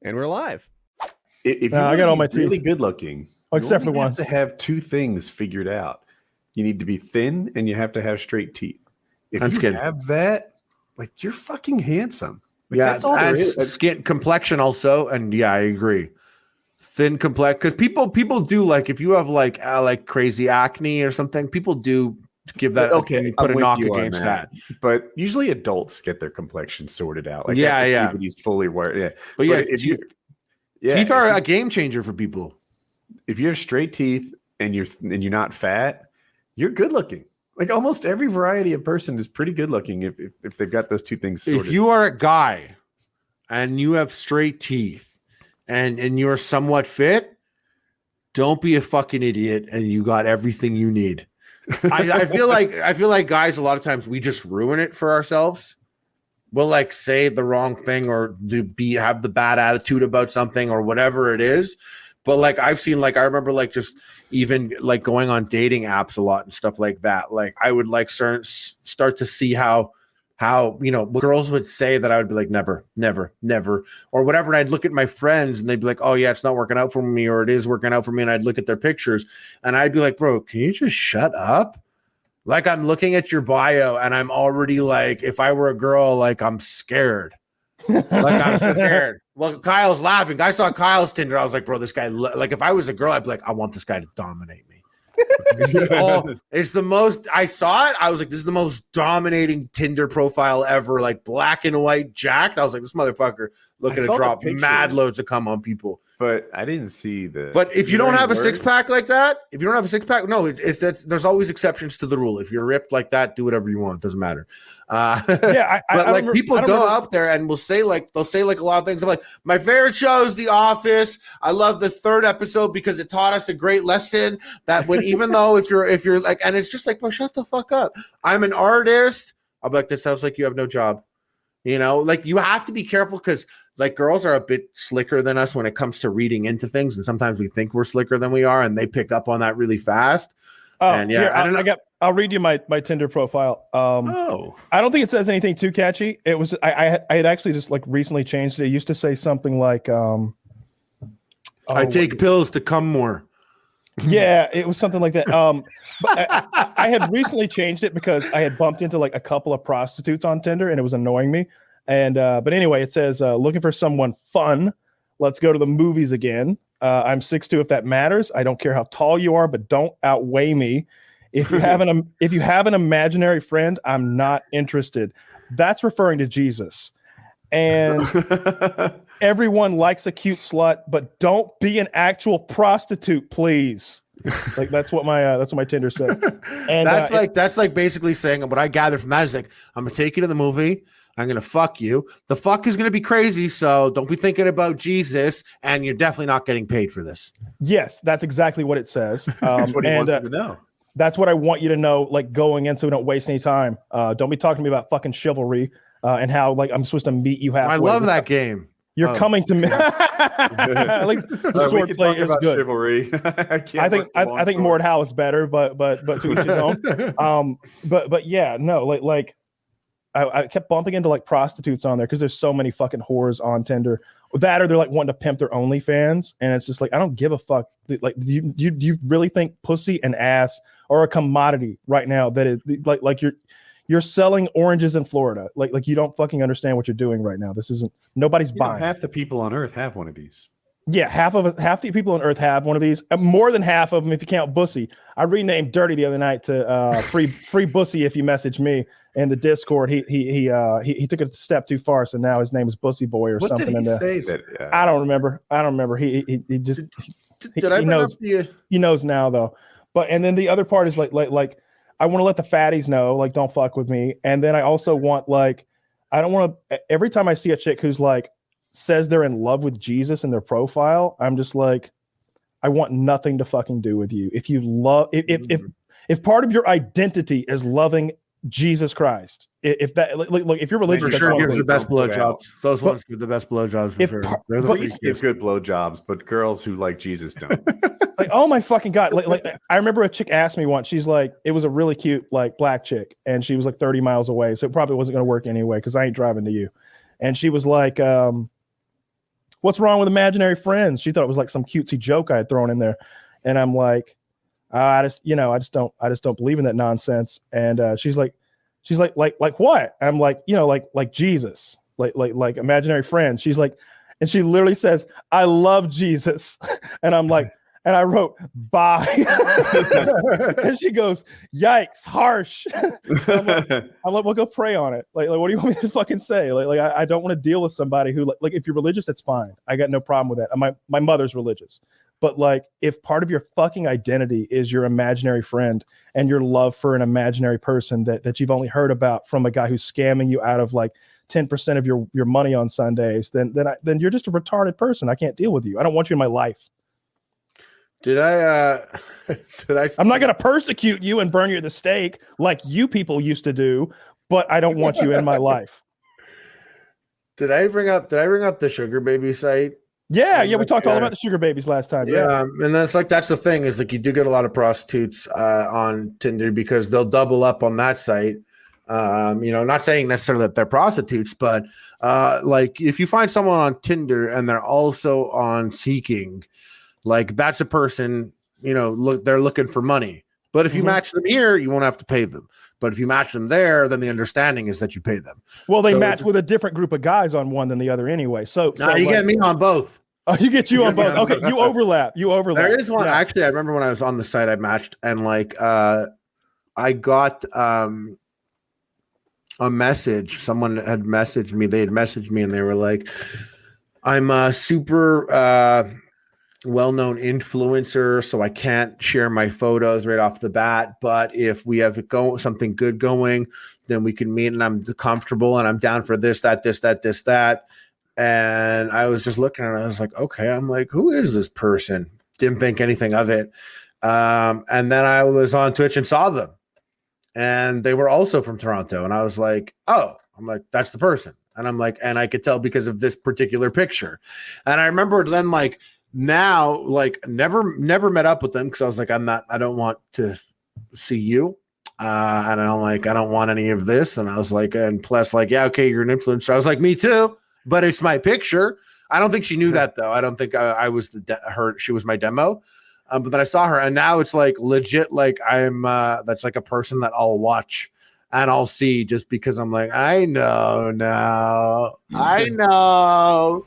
And we're live. If I got all my really teeth. good looking, Except you for have one. to have two things figured out. You need to be thin and you have to have straight teeth. If That's you good. have that, like, you're fucking handsome. Like, Yeah, that's all there is. Skin complexion also, and yeah, I agree. Thin complex, because people do, like, if you have like crazy acne or something, people do give that put a knock against that. But usually adults get their complexion sorted out. Like, Yeah. He's fully aware. Yeah, But yeah, teeth are a game changer for people. If you have straight teeth and you're not fat, you're good looking. Like, almost every variety of person is pretty good looking if they've got those two things sorted. If you are a guy and you have straight teeth and you're somewhat fit, don't be a fucking idiot and you got everything you need. I feel like guys, a lot of times we just ruin it for ourselves. We'll like say the wrong thing or have the bad attitude about something or whatever it is. But like I've seen, like I remember like just even like going on dating apps a lot and stuff like that. Like I would like start to see how girls would say that I would be like never or whatever, and I'd look at my friends and they'd be like, oh yeah, it's not working out for me, or it is working out for me, and I'd look at their pictures and I'd be like, bro, can you just shut up? Like I'm looking at your bio and I'm already like, if I were a girl, like I'm scared. Like I'm scared. Well, Kyle's laughing. I saw Kyle's Tinder. I was like, bro, this guy, like if I was a girl, I'd be like, I want this guy to dominate me. It's the most, I saw it. I was like, this is the most dominating Tinder profile ever. Like black and white jacked. I was like, this motherfucker looking to drop mad loads of cum on people. But I didn't see the. But if you don't have a six pack like that, no, there's always exceptions to the rule. If you're ripped like that, do whatever you want. It doesn't matter. People go out there and they'll say like a lot of things. I'm like, my favorite show is The Office. I love the third episode because it taught us a great lesson that even though if you're like, and it's just like, bro, shut the fuck up. I'm an artist. I'm like, that sounds like you have no job. You know, like you have to be careful because like girls are a bit slicker than us when it comes to reading into things. And sometimes we think we're slicker than we are and they pick up on that really fast. And yeah, I'll read you my Tinder profile. I don't think it says anything too catchy. It was, I had actually just like recently changed it. It used to say something like, I take pills to come more. Yeah, it was something like that. But I had recently changed it because I had bumped into like a couple of prostitutes on Tinder and it was annoying me. And but anyway, it says looking for someone fun. Let's go to the movies again. I'm 6'2" if that matters. I don't care how tall you are, but don't outweigh me. If you have an imaginary friend, I'm not interested. That's referring to Jesus. And everyone likes a cute slut, but don't be an actual prostitute, please. Like that's what my Tinder said. And that's like basically saying what I gather from that is like, I'm gonna take you to the movie. I'm gonna fuck you. The fuck is gonna be crazy, so don't be thinking about Jesus, and you're definitely not getting paid for this. Yes, that's exactly what it says. That's what he wants you to know. That's what I want you to know. Like going in, so we don't waste any time. Don't be talking to me about fucking chivalry and how like I'm supposed to meet you halfway. I love that game. You're coming to me. Like the sword play is good. Chivalry. I think Mord Howe is better, but to each his own. But yeah, no, like I kept bumping into like prostitutes on there because there's so many fucking whores on Tinder. That or they're like wanting to pimp their OnlyFans, and it's just like I don't give a fuck. Like, do you really think pussy and ass are a commodity right now? That is like you're selling oranges in Florida. Like you don't fucking understand what you're doing right now. This isn't nobody's buying. Half the people on Earth have one of these. Yeah, half the people on Earth have one of these. More than half of them, if you count Bussy. I renamed Dirty the other night to free Bussy. If you message me in the Discord, he took it a step too far, so now his name is Bussy Boy or something. What did he say that? I don't remember. He just he knows. He knows now though. But and then the other part is like I want to let the fatties know like don't fuck with me, and then I also want like I don't want to. Every time I see a chick who's like says they're in love with Jesus in their profile, I'm just like, I want nothing to fucking do with you. If you love, if part of your identity is loving Jesus Christ, if that look, if you're religious, for sure gives the best blowjobs. Those ones give the best blowjobs for sure. They're the police give good blowjobs, but girls who like Jesus don't. Like, oh my fucking God. Like I remember a chick asked me once, she's like, it was a really cute, like black chick. And she was like 30 miles away. So it probably wasn't going to work anyway. Cause I ain't driving to you. And she was like, what's wrong with imaginary friends? She thought it was like some cutesy joke I had thrown in there. And I'm like, I just don't believe in that nonsense. And she's like what? I'm like, like Jesus, like imaginary friends. She's like, and she literally says, I love Jesus. And I'm like, and I wrote, bye. And she goes, yikes, harsh. I'm like, well, go pray on it. Like, what do you want me to fucking say? Like I don't want to deal with somebody who, like, if you're religious, that's fine. I got no problem with that. My mother's religious. But like, if part of your fucking identity is your imaginary friend and your love for an imaginary person that you've only heard about from a guy who's scamming you out of like 10% of your money on Sundays, then you're just a retarded person. I can't deal with you. I don't want you in my life. I'm not going to persecute you and burn you at the stake like you people used to do, but I don't want you in my life. Did I bring up the sugar baby site? Yeah, we talked all about the sugar babies last time. Yeah. And that's the thing is like you do get a lot of prostitutes on Tinder because they'll double up on that site. Not saying necessarily that they're prostitutes, but like if you find someone on Tinder and they're also on Seeking, like that's a person, they're looking for money. But if you match them here, you won't have to pay them. But if you match them there, then the understanding is that you pay them. Well, they match with a different group of guys on one than the other anyway. So you get me on both. Oh, you get you on both. Okay, you overlap. There is one actually. I remember when I was on the site, I matched and like I got a message. Someone had messaged me. They had messaged me and they were like, "I'm a super well-known influencer, so I can't share my photos right off the bat. But if we have something good going, then we can meet. And I'm comfortable, and I'm down for this, that." And I was just looking and I was like, okay, I'm like, who is this person? Didn't think anything of it. And then I was on Twitch and saw them. And they were also from Toronto. And I was like, oh, I'm like, that's the person. And I'm like, and I could tell because of this particular picture. And I remember then like now, like never met up with them because I was like, I don't want to see you. And I don't want any of this. And I was like, and plus like, yeah, okay, you're an influencer. I was like, me too. But it's my picture. I don't think she knew that though. I don't think I was she was my demo. But then I saw her, and now it's like legit. Like I'm that's like a person that I'll watch and I'll see just because I'm like I know now. I know.